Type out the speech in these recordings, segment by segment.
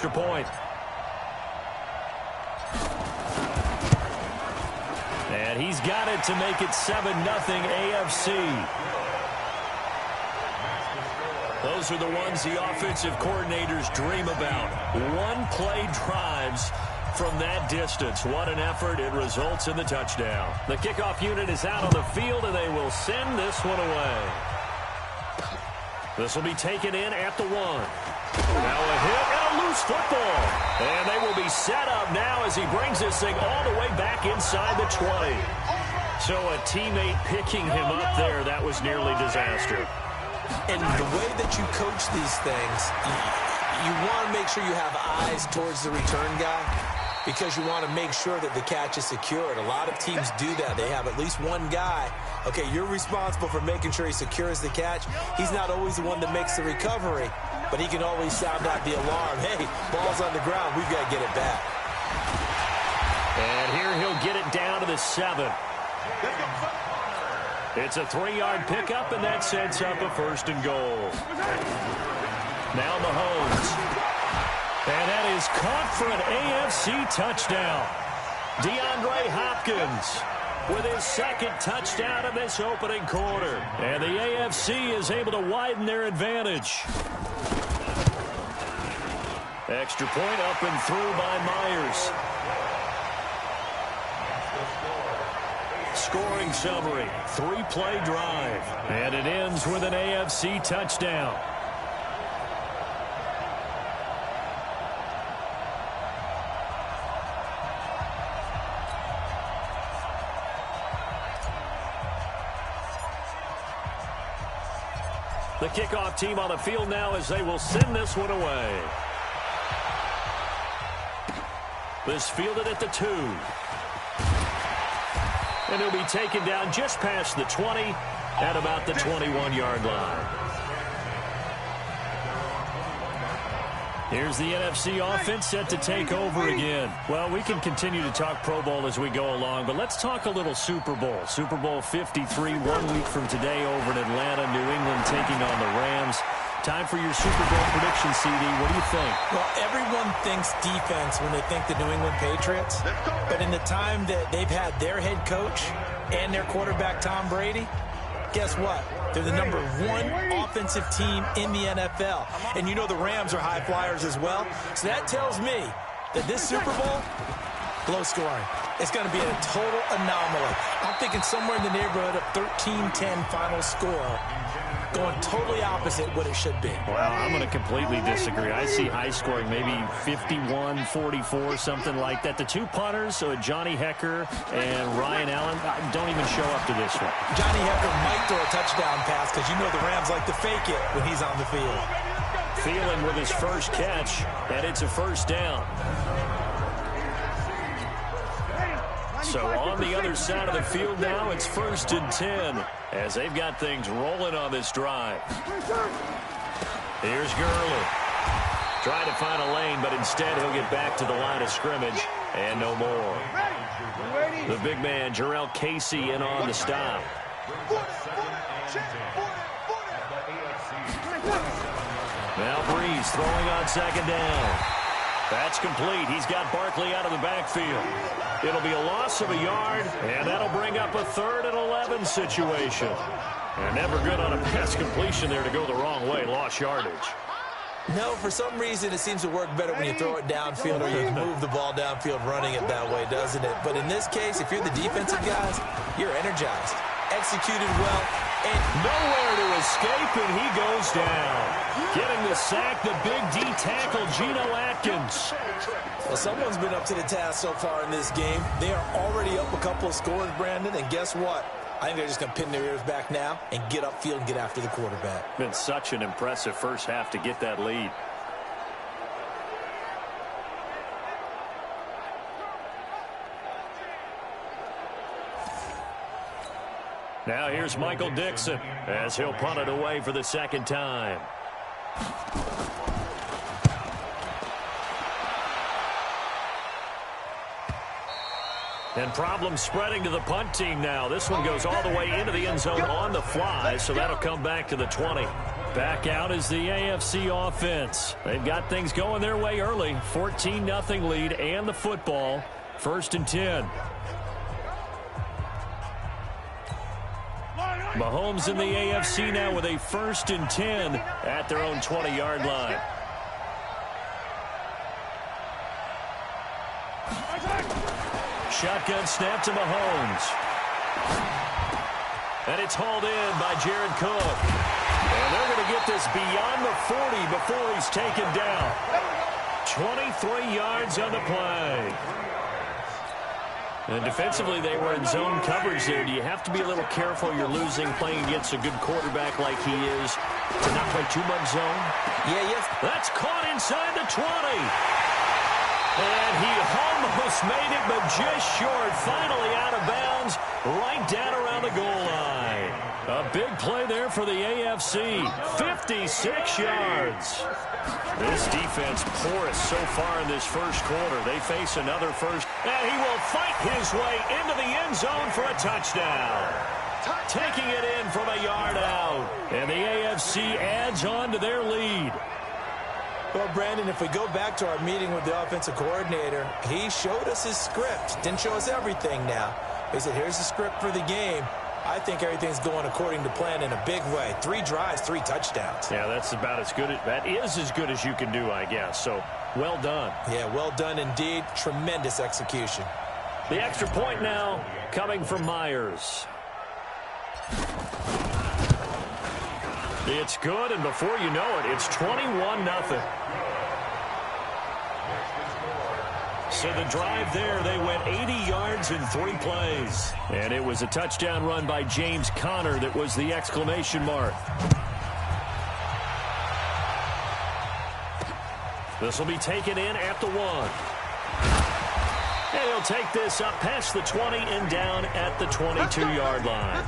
extra point. And he's got it to make it 7-0 AFC. Those are the ones the offensive coordinators dream about. One-play drives from that distance. What an effort. It results in the touchdown. The kickoff unit is out on the field, and they will send this one away. This will be taken in at the 1. Now a hit and a loose football. And they will be set up now as he brings this thing all the way back inside the 20. So a teammate picking him up there, that was nearly disaster. And the way that you coach these things, you want to make sure you have eyes towards the return guy because you want to make sure that the catch is secured. A lot of teams do that. They have at least one guy. Okay, you're responsible for making sure he secures the catch. He's not always the one that makes the recovery, but he can always sound out the alarm. Hey, ball's on the ground. We've got to get it back. And here he'll get it down to the 7. It's a 3-yard pickup, and that sets up a 1st and goal. Now Mahomes. And that is caught for an AFC touchdown. DeAndre Hopkins with his 2nd touchdown of this opening quarter. And the AFC is able to widen their advantage. Extra point up and through by Myers. Scoring summary, 3-play drive. And it ends with an AFC touchdown. The kickoff team on the field now as they will send this one away. This fielded at the 2. And he'll be taken down just past the 20 at about the 21-yard line. Here's the NFC offense set to take over again. Well, we can continue to talk Pro Bowl as we go along, but let's talk a little Super Bowl. Super Bowl 53, 1 week from today over in Atlanta, New England taking on the Rams. Time for your Super Bowl prediction, CD. What do you think? Well, everyone thinks defense when they think the New England Patriots. But in the time that they've had their head coach and their quarterback, Tom Brady, guess what? They're the #1 offensive team in the NFL. And you know the Rams are high flyers as well. So that tells me that this Super Bowl, low scoring. It's going to be a total anomaly. I'm thinking somewhere in the neighborhood of 13-10 final score. Going totally opposite what it should be. Well, I'm going to completely disagree. I see high scoring, maybe 51-44, something like that. The 2 punters, Johnny Hecker and Ryan Allen, don't even show up to this one. Johnny Hecker might throw a touchdown pass because you know the Rams like to fake it when he's on the field. Thielen with his first catch, and it's a 1st down. So on the other side of the field now, it's 1st and 10 as they've got things rolling on this drive. Here's Gurley. Trying to find a lane, but instead he'll get back to the line of scrimmage and no more. The big man, Jarrell Casey, in on the stop. Now Breeze throwing on 2nd down. That's complete. He's got Barkley out of the backfield. It'll be a loss of a yard, and that'll bring up a 3rd and 11 situation. And never good on a pass completion there to go the wrong way. Lost yardage. No, for some reason, it seems to work better when you throw it downfield or you move the ball downfield running it that way, doesn't it? But in this case, if you're the defensive guys, you're energized. Executed well, and nowhere to escape, and he goes down. Getting the sack, the big D tackle, Geno Atkins. Well, someone's been up to the task so far in this game. They are already up a couple of scores, Brandon, and guess what? I think they're just going to pin their ears back now and get upfield and get after the quarterback. Been such an impressive first half to get that lead. Now here's Michael Dixon as he'll punt it away for the 2nd time. And problems spreading to the punt team now. This one goes all the way into the end zone on the fly, so that'll come back to the 20. Back out is the AFC offense. They've got things going their way early. 14-0 lead and the football. 1st and 10. Mahomes in the AFC now with a 1st and 10 at their own 20-yard line. Shotgun snap to Mahomes. And it's hauled in by Jared Cook. And they're going to get this beyond the 40 before he's taken down. 23 yards on the play. And defensively, they were in zone coverage there. Do you have to be a little careful? You're losing playing against a good quarterback like he is to not play too much zone? Yeah, yes. That's caught inside the 20. And he almost made it, but just short. Finally out of bounds, right down around the goal line. A big play there for the AFC. 56 yards. This defense porous so far in this first quarter. They face another first, and he will fight his way into the end zone for a touchdown. Taking it in from a yard out. And the AFC adds on to their lead. Well, Brandon, if we go back to our meeting with the offensive coordinator, he showed us his script. Didn't show us everything now. He said, here's the script for the game. I think everything's going according to plan in a big way. 3 drives, 3 touchdowns. Yeah, that's about as good. That is as good as you can do, I guess. So, well done. Yeah, well done indeed. Tremendous execution. The extra point now coming from Myers. It's good, and before you know it, it's 21-0. So the drive there, they went 80 yards in 3 plays. And it was a touchdown run by James Conner that was the exclamation mark. This will be taken in at the 1. And he'll take this up past the 20 and down at the 22-yard line.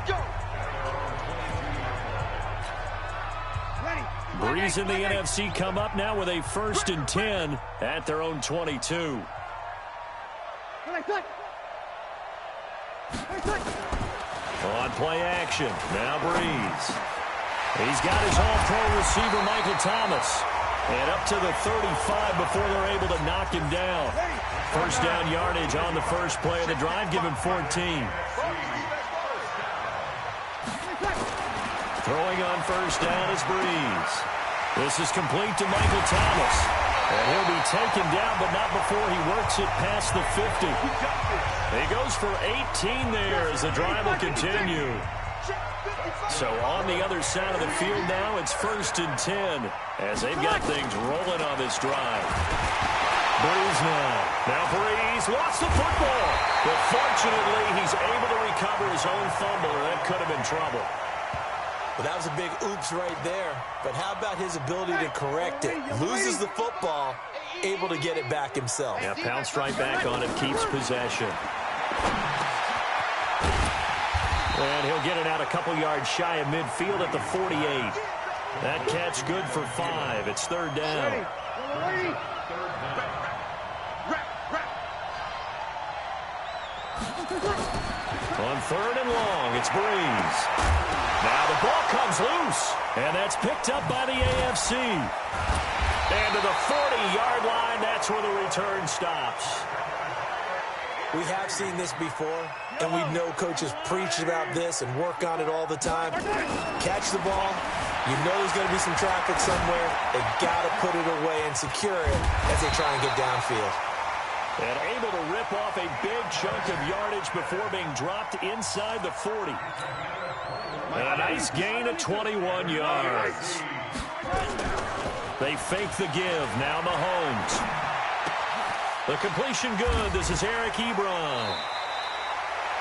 Breeze in the NFC come up now with a 1st and 10 at their own 22. On play action, now Breeze. He's got his all-pro receiver, Michael Thomas. And up to the 35 before they're able to knock him down. First down yardage on the first play of the drive, give him 14. Throwing on first down is Breeze. This is complete to Michael Thomas. And he'll be taken down, but not before he works it past the 50. He goes for 18 there as the drive will continue. So on the other side of the field now, it's 1st and 10 as they've got things rolling on this drive. Breeze now. Now Breeze lost the football. But fortunately, he's able to recover his own fumble, or that could have been trouble. Well, that was a big oops right there. But how about his ability to correct it? Loses the football, able to get it back himself. Yeah, pounced right back on it, keeps possession. And he'll get it out a couple yards shy of midfield at the 48. That catch good for 5. It's 3rd down. On 3rd and long, it's Breeze. Now the ball comes loose, and that's picked up by the AFC. And to the 40-yard line, that's where the return stops. We have seen this before, and we know coaches preach about this and work on it all the time. Catch the ball. You know there's going to be some traffic somewhere. They've got to put it away and secure it as they try and get downfield. And able to rip off a big chunk of yardage before being dropped inside the 40. And a nice gain of 21 yards. They fake the give. Now Mahomes. The completion good. This is Eric Ebron.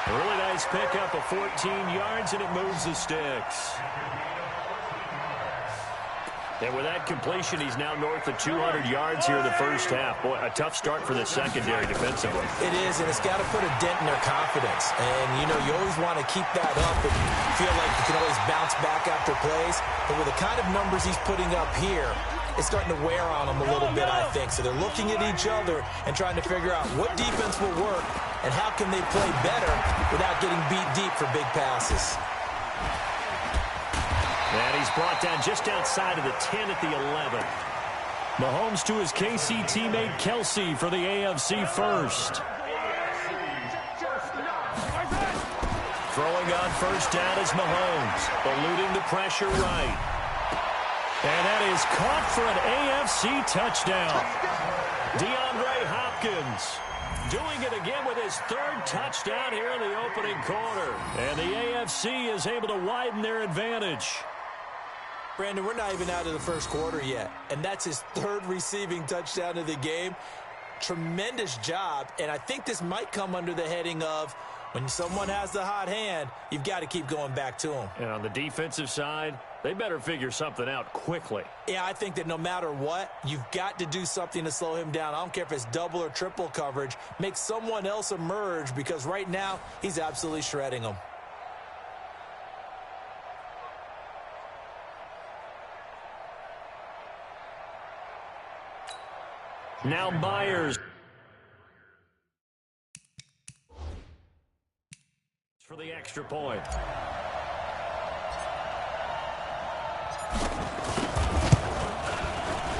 A really nice pickup of 14 yards, and it moves the sticks. And with that completion, he's now north of 200 yards here in the first half. Boy, a tough start for the secondary defensively. It is, and it's got to put a dent in their confidence. And, you know, you always want to keep that up and feel like you can always bounce back after plays. But with the kind of numbers he's putting up here, it's starting to wear on them a little bit, I think. So they're looking at each other and trying to figure out what defense will work and how can they play better without getting beat deep for big passes. And he's brought down just outside of the 10 at the 11. Mahomes to his KC teammate Kelsey for the AFC first. Throwing on first down is Mahomes, eluding the pressure right. And that is caught for an AFC touchdown. DeAndre Hopkins doing it again with his third touchdown here in the opening quarter. And the AFC is able to widen their advantage. Brandon, we're not even out of the first quarter yet, and that's his third receiving touchdown of the game. Tremendous job, and I think this might come under the heading of when someone has the hot hand, you've got to keep going back to them. And on the defensive side, they better figure something out quickly. Yeah, I think that no matter what, you've got to do something to slow him down. I don't care if it's double or triple coverage. Make someone else emerge because right now he's absolutely shredding them. Now Myers for the extra point.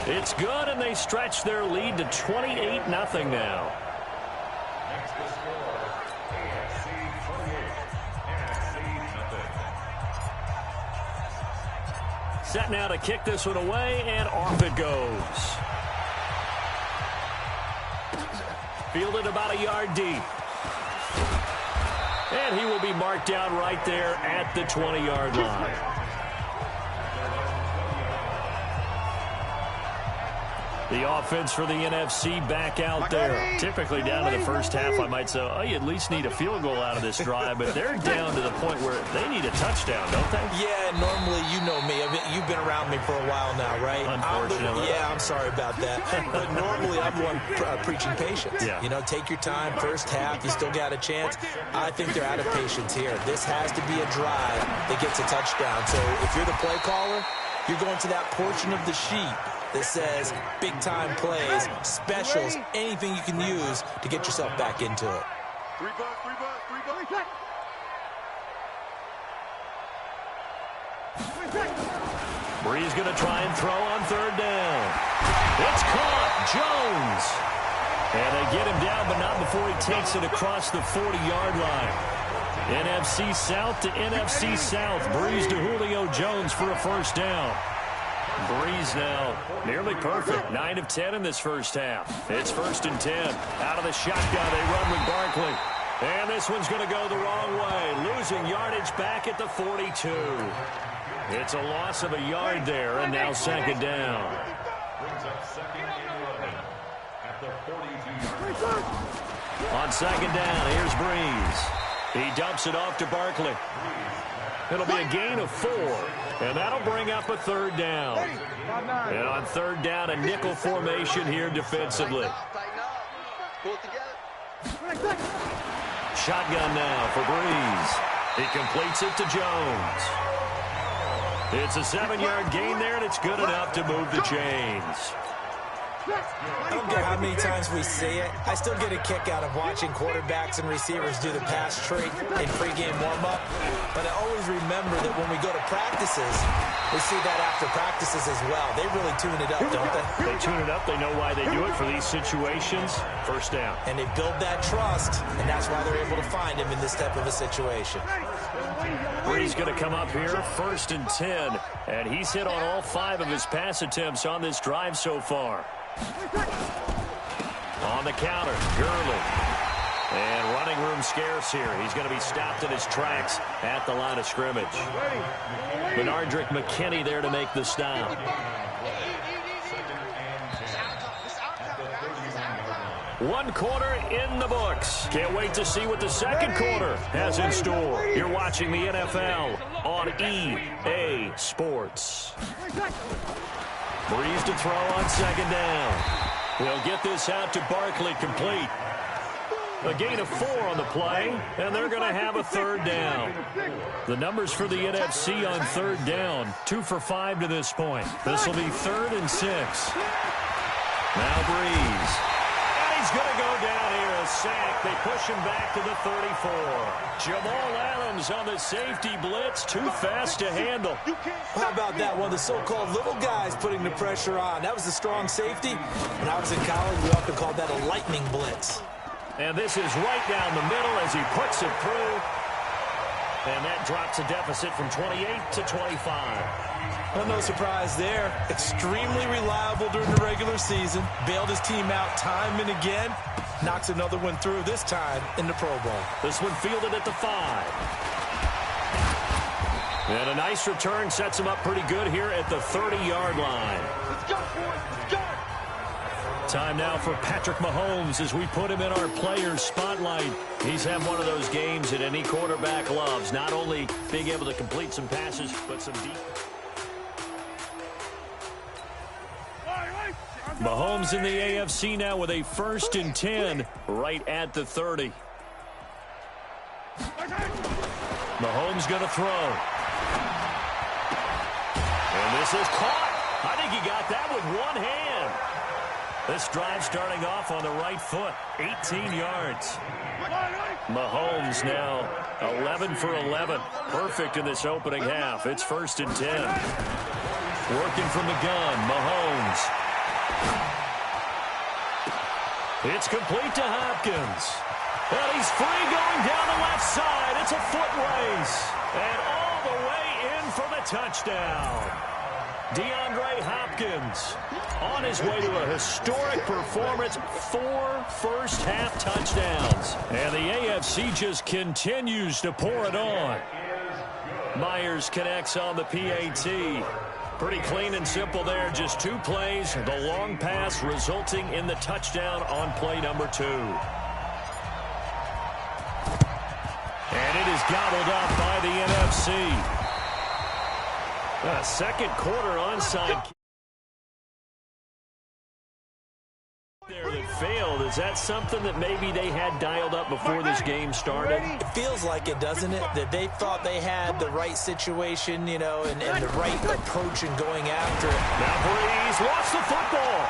It's good, and they stretch their lead to 28-0 now. Set now to kick this one away, and off it goes. Fielded about a yard deep. And he will be marked down right there at the 20-yard line. The offense for the NFC back out there. Typically down to the first half, I might say, oh, you at least need a field goal out of this drive. But they're down to the point where they need a touchdown, don't they? Yeah, normally, you know me. You've been around me for a while now, right? Unfortunately. I'm sorry about that. But normally, I'm the one preaching patience. Yeah. You know, take your time. First half, you still got a chance. I think they're out of patience here. This has to be a drive that gets a touchdown. So if you're the play caller, you're going to that portion of the sheet that says big-time plays, specials, anything you can use to get yourself back into it. Three bucks. Bree's going to try and throw on third down. It's caught. Jones. And they get him down, but not before he takes it across the 40-yard line. NFC South to NFC South. Breeze to Julio Jones for a first down. Breeze now nearly perfect. 9 of 10 in this first half. It's 1st and 10. Out of the shotgun, they run with Barkley. And this one's going to go the wrong way. Losing yardage back at the 42. It's a loss of a yard there, and now second down. On second down, here's Breeze. He dumps it off to Barkley. It'll be a gain of 4, and that'll bring up a third down. And on third down, a nickel formation here defensively. Shotgun now for Breeze. He completes it to Jones. It's a 7-yard gain there, and it's good enough to move the chains. I don't care how many times we see it. I still get a kick out of watching quarterbacks and receivers do the pass trick in pregame warm-up. But I always remember that when we go to practices, we see that after practices as well. They really tune it up, don't they? They tune it up. They know why they do it for these situations. First down. And they build that trust, and that's why they're able to find him in this type of a situation. Bree's going to come up here, 1st and 10. And he's hit on all 5 of his pass attempts on this drive so far. On the counter, Gurley. And running room scarce here. He's going to be stopped in his tracks at the line of scrimmage. Benardrick McKinney there to make the stop. One quarter in the books. Can't wait to see what the second quarter has in store. You're watching the NFL on EA Sports. Breeze to throw on second down. He'll get this out to Barkley, complete. A gain of 4 on the play, and they're going to have a third down. The numbers for the NFC on third down, 2 for 5 to this point. This will be 3rd and 6. Now Breeze. And he's going to go down here, a sack. They push him back to the 34. Jamal Adams on the safety blitz. Too fast to handle. How about that? One of the so-called little guys putting the pressure on. That was a strong safety. When I was in college, we often called that a lightning blitz. And this is right down the middle as he puts it through. And that drops a deficit from 28 to 25. Well, no surprise there. Extremely reliable during the regular season. Bailed his team out time and again. Knocks another one through, this time in the Pro Bowl. This one fielded at the 5. And a nice return sets him up pretty good here at the 30-yard line. Let's go, boys. Let's go. Time now for Patrick Mahomes as we put him in our players' spotlight. He's had one of those games that any quarterback loves. Not only being able to complete some passes, but some deep. Mahomes in the AFC now with a 1st and 10 right at the 30. Mahomes going to throw. And this is caught. I think he got that with one hand. This drive starting off on the right foot. 18 yards. Mahomes now 11 for 11. Perfect in this opening half. It's 1st and 10. Working from the gun, Mahomes. It's complete to Hopkins. And he's free going down the left side. It's a foot race. And all the way in for the touchdown. DeAndre Hopkins on his way to a historic performance. 4 first-half touchdowns. And the AFC just continues to pour it on. Myers connects on the PAT. Pretty clean and simple there. Just 2 plays. The long pass resulting in the touchdown on play number 2. And it is gobbled up by the NFC. A second quarter onside there that failed. Is that something that maybe they had dialed up before this game started? It feels like it, doesn't it? That they thought they had the right situation, you know, and the right approach in going after it. Now Breeze lost the football.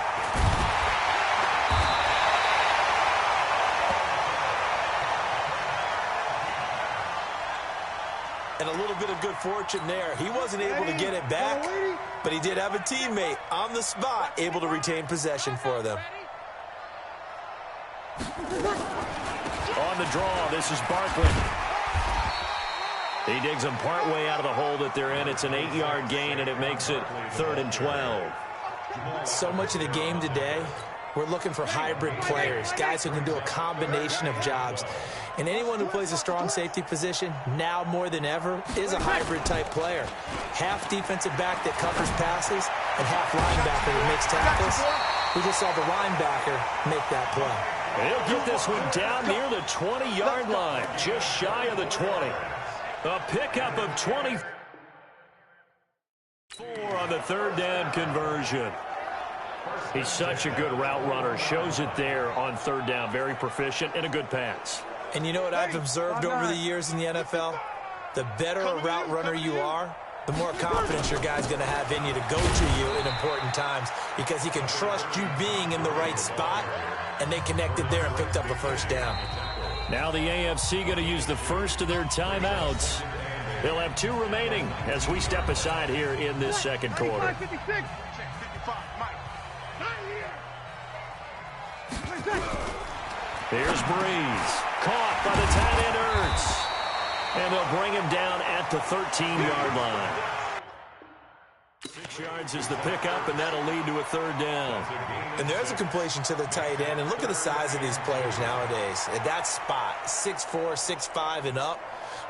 And a little bit of good fortune there. He wasn't able to get it back, but he did have a teammate on the spot able to retain possession for them. On the draw, this is Barkley. He digs them partway out of the hole that they're in. It's an 8-yard gain, and it makes it 3rd and 12. So much of the game today, we're looking for hybrid players, guys who can do a combination of jobs. And anyone who plays a strong safety position, now more than ever, is a hybrid-type player. Half defensive back that covers passes, and half linebacker that makes tackles. We just saw the linebacker make that play. He'll get this one down near the 20-yard line, just shy of the 20. A pickup of 24 on the 3rd down conversion. He's such a good route runner. Shows it there on 3rd down. Very proficient and a good pass. And you know what I've observed over the years in the NFL? The better a route runner you are, the more confidence your guy's going to have in you to go to you in important times because he can trust you being in the right spot, and they connected there and picked up a 1st down. Now the AFC going to use the first of their timeouts. They'll have 2 remaining as we step aside here in this second quarter. Here's Breeze. Caught by the tight end Ertz. And they'll bring him down at the 13-yard line. 6 yards is the pickup, and that'll lead to a 3rd down. And there's a completion to the tight end. And look at the size of these players nowadays. At that spot, 6'4", 6'5", and up.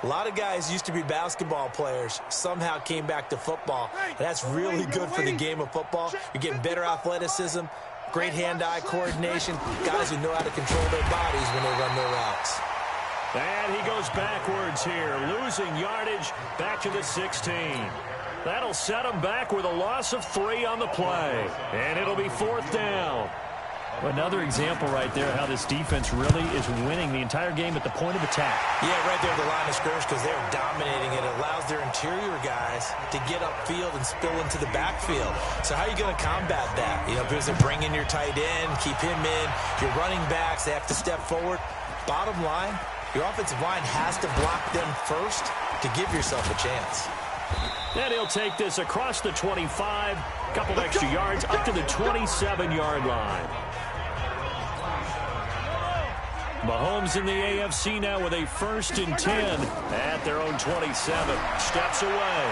A lot of guys used to be basketball players, somehow came back to football. And that's really good for the game of football. You're getting better athleticism, great hand-eye coordination, guys who know how to control their bodies when they run their routes. And he goes backwards here, losing yardage back to the 16. That'll set him back with a loss of 3 on the play. And it'll be 4th down. Another example right there how this defense really is winning the entire game at the point of attack. Yeah, right there at the line of scrimmage because they're dominating it. It allows their interior guys to get upfield and spill into the backfield. So how are you going to combat that? You know, because they bring in your tight end, keep him in. Your running backs, they have to step forward. Bottom line, your offensive line has to block them first to give yourself a chance. And he'll take this across the 25, couple extra yards up to the 27-yard line. Mahomes in the AFC now with a 1st and 10 at their own 27. Steps away.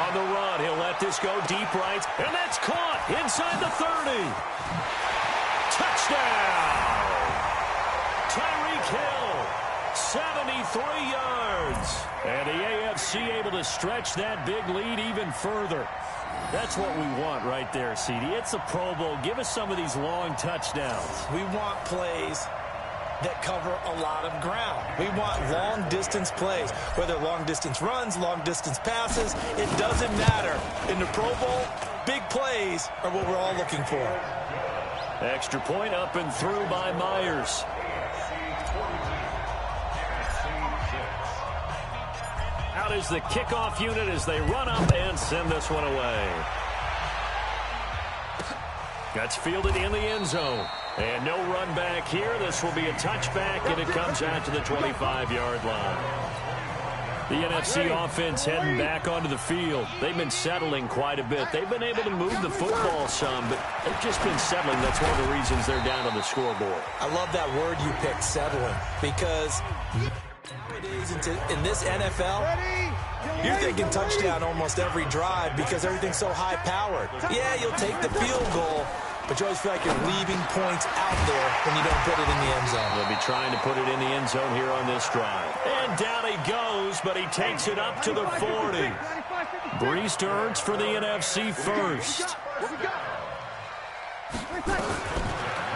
On the run, he'll let this go deep right, and that's caught inside the 30. Touchdown! Tyreek Hill, 73 yards. And the AFC able to stretch that big lead even further. That's what we want right there, CD. It's a Pro Bowl. Give us some of these long touchdowns. We want plays that cover a lot of ground. We want long-distance plays, whether long-distance runs, long-distance passes. It doesn't matter. In the Pro Bowl, big plays are what we're all looking for. Extra point up and through by Myers. Out is the kickoff unit as they run up and send this one away. That's fielded in the end zone. And no run back here. This will be a touchback, and it comes out to the 25-yard line. The NFC offense heading back onto the field. They've been settling quite a bit. They've been able to move the football some, but they've just been settling. That's one of the reasons they're down on the scoreboard. I love that word you picked, settling, because nowadays in this NFL, you're thinking touchdown almost every drive because everything's so high-powered. Yeah, you'll take the field goal, but you always feel like you're leaving points out there when you don't put it in the end zone. They'll be trying to put it in the end zone here on this drive. And down he goes, but he takes it up to the 40. Brees to Ertz for the NFC first.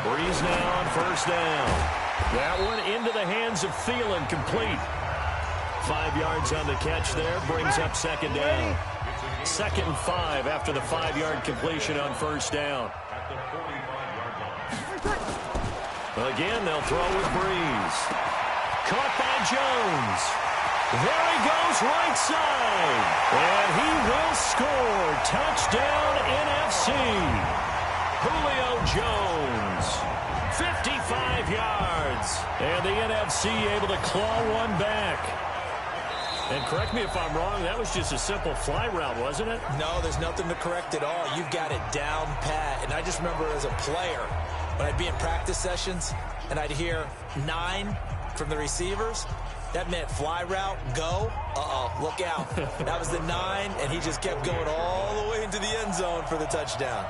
Brees now on 1st down. That one into the hands of Thielen, complete. 5 yards on the catch there, brings up 2nd down. 2nd and 5 after the 5-yard completion on 1st down. Well, again, they'll throw with Brees. Caught by Jones. There he goes, right side. And he will score. Touchdown, NFC. Julio Jones. 55 yards. And the NFC able to claw one back. And correct me if I'm wrong, that was just a simple fly route, wasn't it? No, there's nothing to correct at all. You've got it down pat. And I just remember as a player, when I'd be in practice sessions and I'd hear 9 from the receivers, that meant fly route, go. Uh-oh, look out. That was the 9, and he just kept going all the way into the end zone for the touchdown.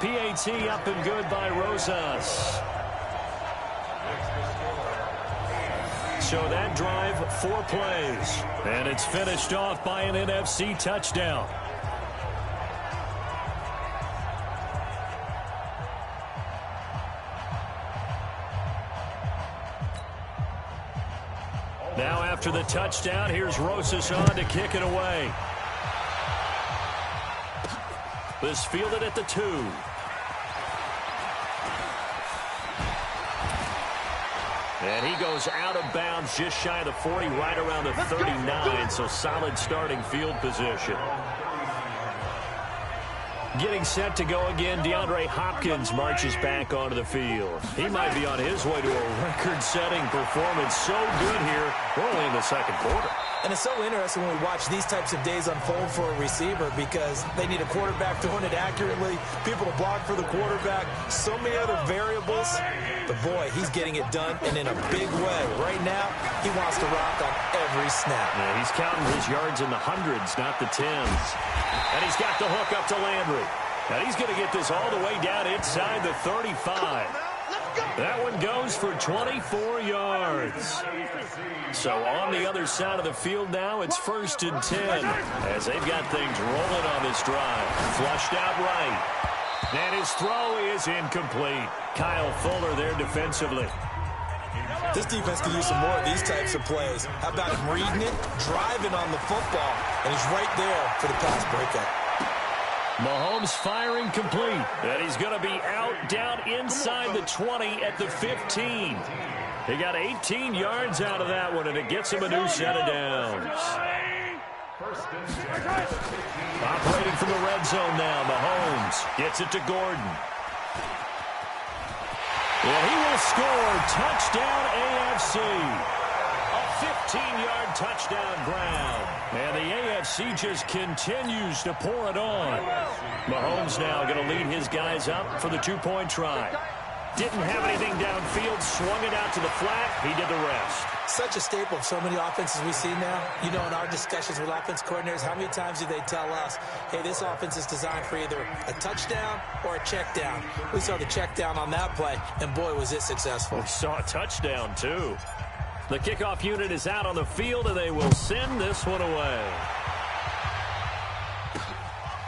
PAT up and good by Rosas. So that drive, 4 plays. And it's finished off by an NFC touchdown. Now after the touchdown, here's Rosas on to kick it away. This fielded at the 2. And he goes out of bounds just shy of the 40, right around the 39, so solid starting field position. Getting set to go again, DeAndre Hopkins marches back onto the field. He might be on his way to a record-setting performance. So good here. We're only in the 2nd quarter. And it's so interesting when we watch these types of days unfold for a receiver because they need a quarterback throwing it accurately, people to block for the quarterback, so many other variables. But, boy, he's getting it done and in a big way. Right now, he wants to rock on every snap. Yeah, he's counting his yards in the hundreds, not the tens. And he's got the hook up to Landry. Now he's going to get this all the way down inside the 35. That one goes for 24 yards. So on the other side of the field now, it's 1st and 10 as they've got things rolling on this drive. Flushed out right. And his throw is incomplete. Kyle Fuller there defensively. This defense can use some more of these types of plays. How about him reading it, driving on the football, and he's right there for the pass breakup. Mahomes firing complete. And he's going to be out down inside the 20 at the 15. He got 18 yards out of that one, and it gets him a new set of downs. Operating from the red zone now, Mahomes gets it to Gordon. Well, he will score. Touchdown, AFC. A 15-yard touchdown ground. And the AFC just continues to pour it on. Mahomes now going to lead his guys up for the two-point try. Didn't have anything downfield, swung it out to the flat. He did the rest. Such a staple of so many offenses we see now. You know, in our discussions with offense coordinators, how many times do they tell us, hey, this offense is designed for either a touchdown or a check down. We saw the check down on that play, and boy, was it successful. We saw a touchdown, too. The kickoff unit is out on the field, and they will send this one away.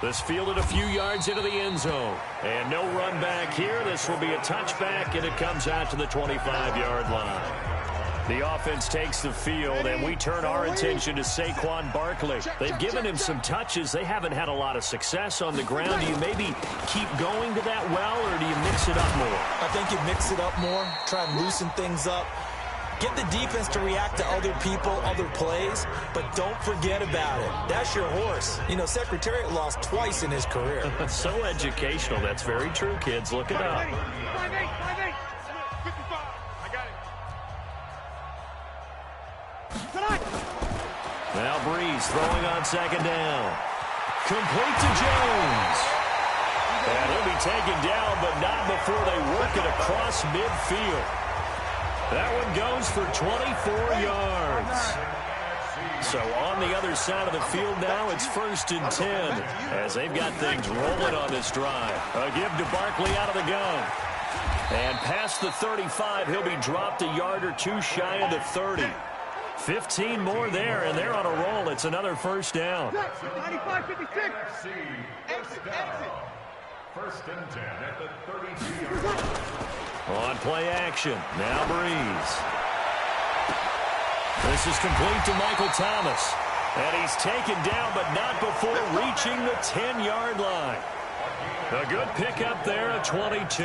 This fielded a few yards into the end zone. And no run back here. This will be a touchback, and it comes out to the 25-yard line. The offense takes the field, and we turn our attention to Saquon Barkley. They've given him some touches. They haven't had a lot of success on the ground. Do you maybe keep going to that well, or do you mix it up more? I think you mix it up more, try and loosen things up. Get the defense to react to other people, other plays, but don't forget about it. That's your horse. You know, Secretariat lost twice in his career. So educational. That's very true, kids. Look it up. 5'8", 55. I got it. Now Breeze throwing on second down. Complete to Jones. And he'll be taken down, but not before they work it across midfield. That one goes for 24 yards. So on the other side of the field now, it's 1st and 10 as they've got things rolling on this drive. A give to Barkley out of the gun. And past the 35, he'll be dropped a yard or two shy of the 30. 15 more there, and they're on a roll. It's another 1st down. 95, 56. Exit. 1st and 10 at the 32-yard line. On play action, now Breeze. This is complete to Michael Thomas. And he's taken down, but not before reaching the 10-yard line. A good pickup there at 22.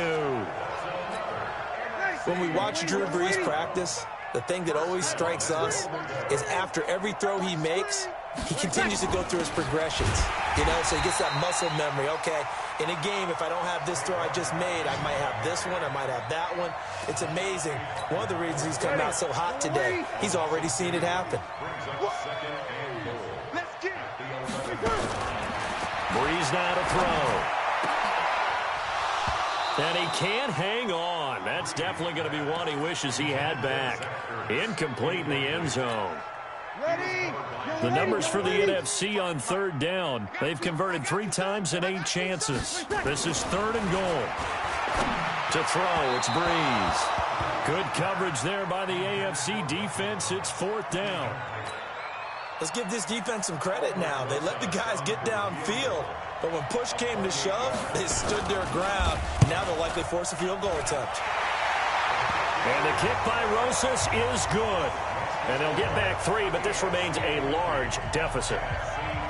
When we watch Drew Brees practice, the thing that always strikes us is after every throw he makes, he continues to go through his progressions. You know, so he gets that muscle memory. Okay, in a game, if I don't have this throw I just made, I might have this one, I might have that one. It's amazing. One of the reasons he's coming out so hot today, he's already seen it happen. Let's get it. Breeze now to throw. And he can't hang on. That's definitely going to be one he wishes he had back. Incomplete in the end zone. Ready? The numbers for the NFC on 3rd down. They've converted 3 times in 8 chances. This is 3rd and goal. To throw, it's Breeze. Good coverage there by the AFC defense. It's 4th down. Let's give this defense some credit now. They let the guys get downfield, but when push came to shove, they stood their ground. Now they'll likely force a field goal attempt. And the kick by Rosas is good. And they'll get back 3, but this remains a large deficit.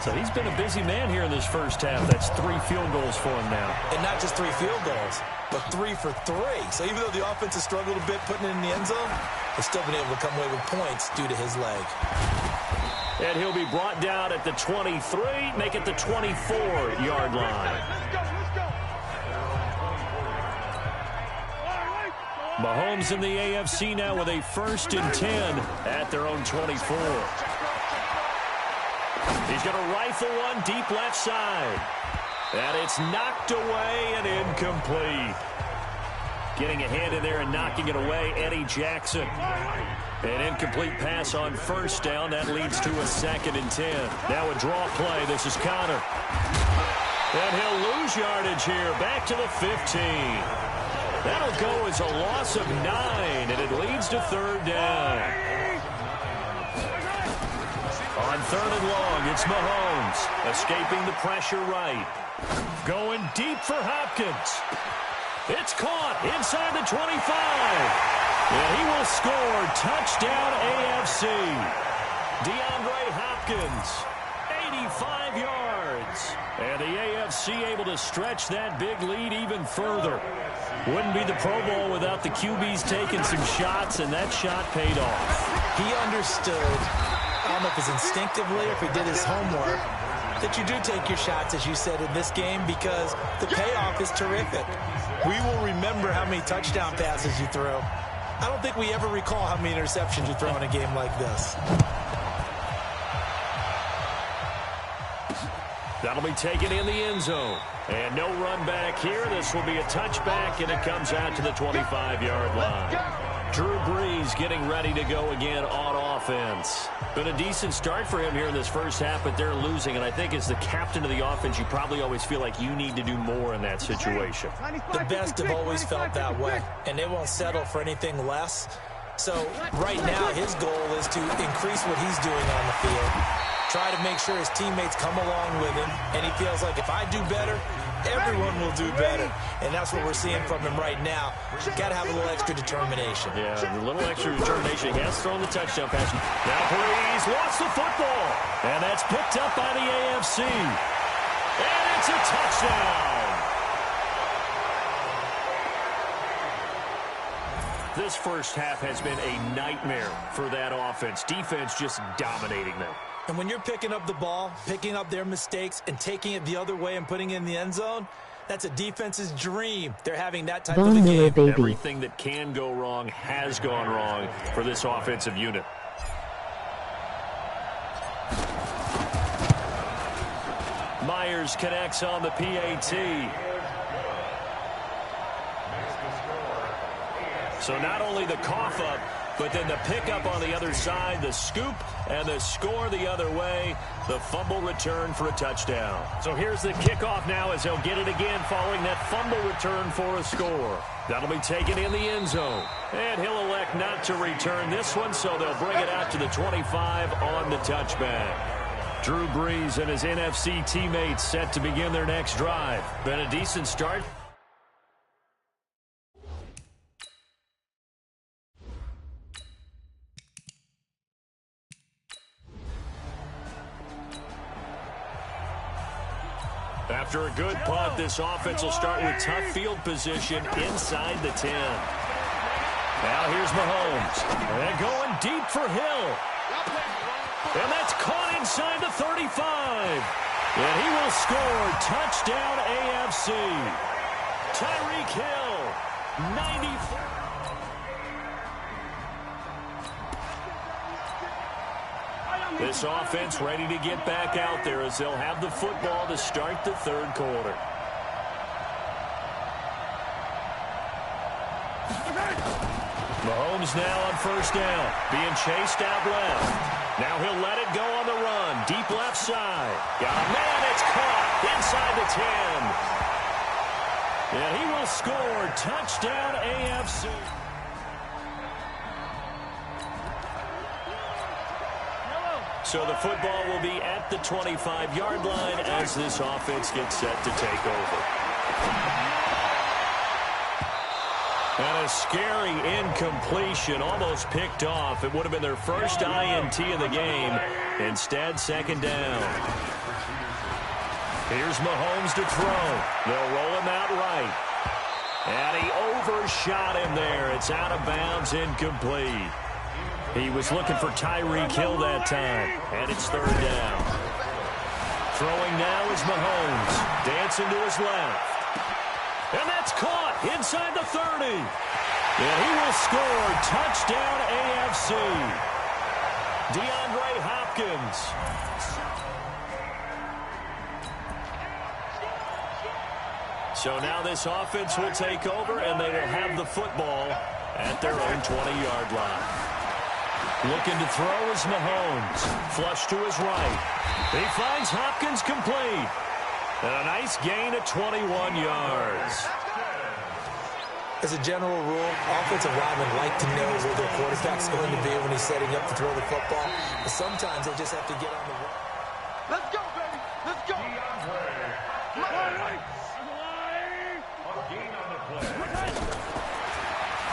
So he's been a busy man here in this first half. That's 3 field goals for him now. And not just 3 field goals, but 3 for 3. So even though the offense has struggled a bit putting it in the end zone, they've still been able to come away with points due to his leg. And he'll be brought down at the 23, make it the 24-yard line. Mahomes in the AFC now with a 1st and 10 at their own 24. He's going to rifle one deep left side. And it's knocked away and incomplete. Getting a hand in there and knocking it away, Eddie Jackson. An incomplete pass on 1st down. That leads to a 2nd and 10. Now a draw play. This is Connor. And he'll lose yardage here. Back to the 15. That'll go as a loss of 9, and it leads to 3rd down. On 3rd and long, it's Mahomes, escaping the pressure right. Going deep for Hopkins. It's caught inside the 25. And he will score. Touchdown AFC. DeAndre Hopkins, 85 yards. yards. And the AFC able to stretch that big lead even further. Wouldn't be the Pro Bowl without the QBs taking some shots, and that shot paid off. He understood, I don't know if it's instinctively or if he did his homework, that you do take your shots, as you said, in this game because the payoff is terrific. We will remember how many touchdown passes you threw. I don't think we ever recall how many interceptions you throw in a game like this. That'll be taken in the end zone. And no run back here. This will be a touchback, and it comes out to the 25-yard line. Drew Brees getting ready to go again on offense. Been a decent start for him here in this first half, but they're losing. And I think as the captain of the offense, you probably always feel like you need to do more in that situation. The best have always felt that way, and they won't settle for anything less. So right now his goal is to increase what he's doing on the field, try to make sure his teammates come along with him, and he feels like if I do better, everyone will do better. And that's what we're seeing from him right now. Got to have a little extra determination. Yeah, a little extra determination. He has thrown the touchdown pass. Now Brees lost the football. And that's picked up by the AFC. And it's a touchdown. This first half has been a nightmare for that offense. Defense just dominating them. And when you're picking up the ball, picking up their mistakes, and taking it the other way and putting it in the end zone, that's a defense's dream. They're having that type of a game. Baby. Everything that can go wrong has gone wrong for this offensive unit. Myers connects on the PAT. So not only the cough up, but then the pickup on the other side, the scoop, and the score the other way. The fumble return for a touchdown. So here's the kickoff now as they'll get it again following that fumble return for a score. That'll be taken in the end zone. And he'll elect not to return this one, so they'll bring it out to the 25 on the touchback. Drew Brees and his NFC teammates set to begin their next drive. Been a decent start. After a good punt, this offense will start with tough field position inside the 10. Now here's Mahomes. And going deep for Hill. And that's caught inside the 35. And he will score. Touchdown AFC. Tyreek Hill, 94. This offense ready to get back out there as they'll have the football to start the third quarter. Mahomes now on first down, being chased out left. Now he'll let it go on the run, deep left side. Got a man, it's caught inside the 10. And he will score. Touchdown AFC. So the football will be at the 25-yard line as this offense gets set to take over. And a scary incompletion, almost picked off. It would have been their first INT of the game. Instead, second down. Here's Mahomes to throw. They'll roll him out right. And he overshot him there. It's out of bounds, incomplete. He was looking for Tyreek Hill that time, and it's third down. Throwing now is Mahomes, dancing to his left. And that's caught inside the 30. And he will score. Touchdown AFC. DeAndre Hopkins. So now this offense will take over, and they will have the football at their own 20-yard line. Looking to throw is Mahomes. Flush to his right. He finds Hopkins complete. And a nice gain of 21 yards. As a general rule, offensive linemen like to know where their quarterback's going to be when he's setting up to throw the football. But sometimes they just have to get on the run. Let's go, baby. Let's go.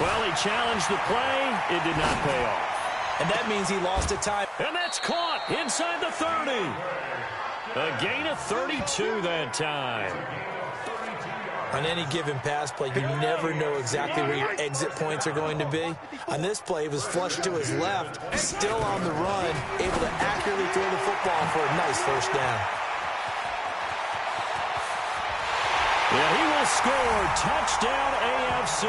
Well, he challenged the play. It did not pay off. And that means he lost a time. And that's caught inside the 30. A gain of 32 that time. On any given pass play, you never know exactly where your exit points are going to be. On this play, he was flushed to his left, still on the run, able to accurately throw the football for a nice first down. Yeah, he will score. Touchdown, AFC.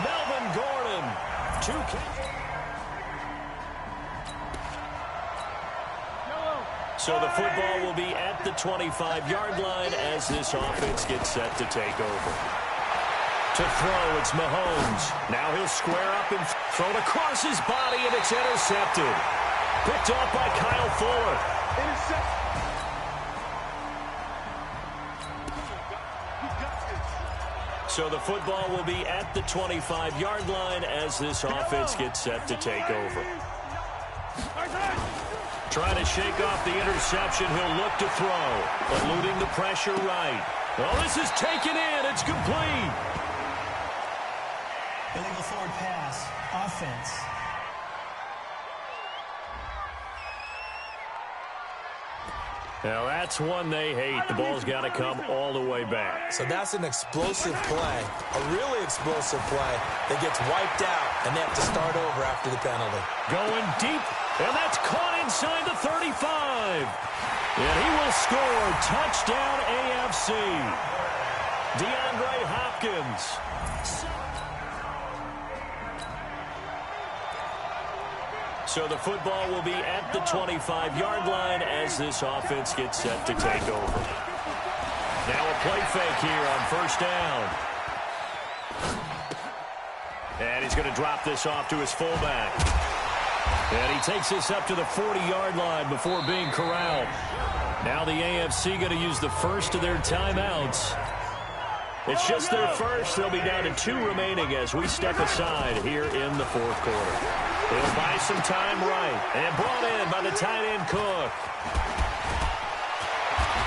Melvin Gordon. 2 catches. So the football will be at the 25-yard line as this offense gets set to take over. To throw, it's Mahomes. Now he'll square up and throw it across his body, and it's intercepted. Picked off by Kyle Fuller. So the football will be at the 25-yard line as this offense gets set to take over. Trying to shake off the interception. He'll look to throw. Eluding the pressure right. Oh, this is taken in. It's complete. Illegal forward pass. Offense. Now, that's one they hate. The ball's got to come all the way back. So that's an explosive play, a really explosive play that gets wiped out, and they have to start over after the penalty. Going deep, and that's caught inside the 35. And he will score. Touchdown, AFC. DeAndre Hopkins. So the football will be at the 25-yard line as this offense gets set to take over. Now a play fake here on first down. And he's going to drop this off to his fullback. And he takes this up to the 40-yard line before being corralled. Now the AFC going to use the first of their timeouts. It's just their first. They'll be down to 2 remaining as we step aside here in the fourth quarter. He'll buy some time right. And brought in by the tight end Cook.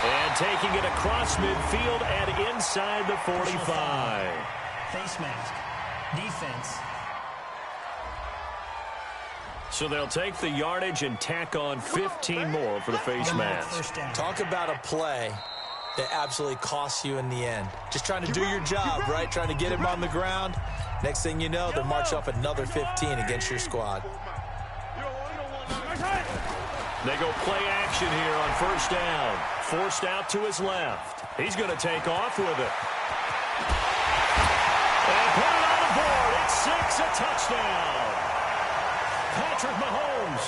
And taking it across midfield and inside the 45. Face mask. Defense. So they'll take the yardage and tack on 15 more for the face mask. Talk about a play that absolutely costs you in the end. Just trying to do your job, right? Trying to get him on the ground. Next thing you know, they'll march off another 15 against your squad. They go play action here on first down. Forced out to his left. He's going to take off with it. And put it on the board. It's 6, a touchdown. Patrick Mahomes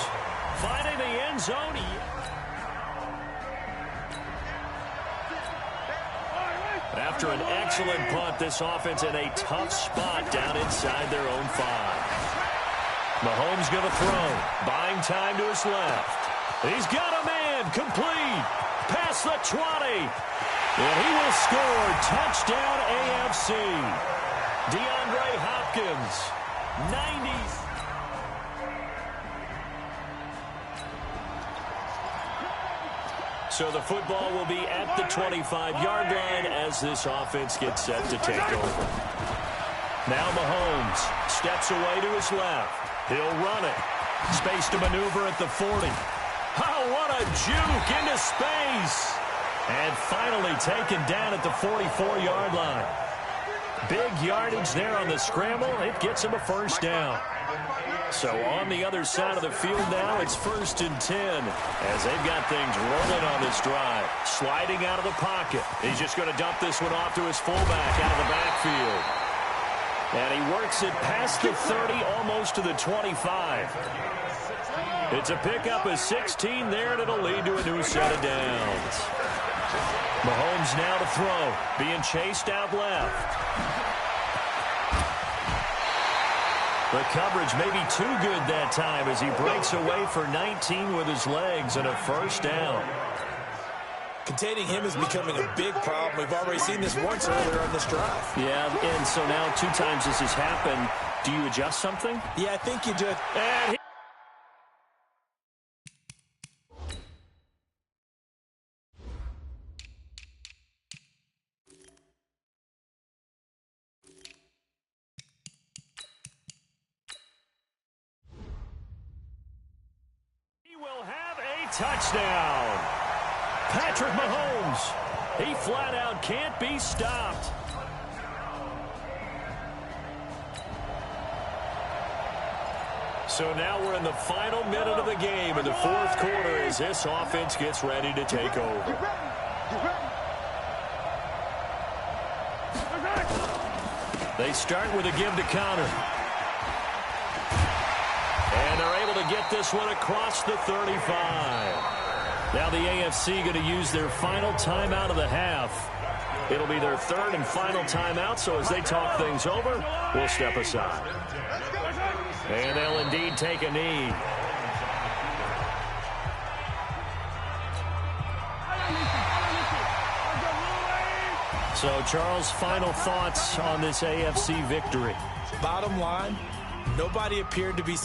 finding the end zone. After an excellent punt, this offense in a tough spot down inside their own 5. Mahomes going to throw. Buying time to his left. He's got a man. Complete. Past the 20. And he will score. Touchdown AFC. DeAndre Hopkins. 90. So the football will be at the 25-yard line as this offense gets set to take over. Now Mahomes steps away to his left. He'll run it. Space to maneuver at the 40. Oh, what a juke into space. And finally taken down at the 44-yard line. Big yardage there on the scramble. It gets him a first down. So on the other side of the field now, it's 1st and 10 as they've got things rolling on this drive. Sliding out of the pocket. He's just going to dump this one off to his fullback out of the backfield. And he works it past the 30, almost to the 25. It's a pickup of 16 there, and it'll lead to a new set of downs. Mahomes now to throw, being chased out left. The coverage may be too good that time as he breaks away for 19 with his legs and a first down. Containing him is becoming a big problem. We've already seen this once earlier on this drive. Yeah, and so now 2 times this has happened. Do you adjust something? Yeah, I think you do. And touchdown. Patrick Mahomes. He flat out can't be stopped. So now we're in the final minute of the game in the fourth quarter as this offense gets ready to take over. They start with a give to counter. And they're able to get this one across the 35. Now the AFC going to use their final timeout of the half. It'll be their third and final timeout, so as they talk things over, we'll step aside. And they'll indeed take a knee. So, Charles, final thoughts on this AFC victory? Bottom line, nobody appeared to be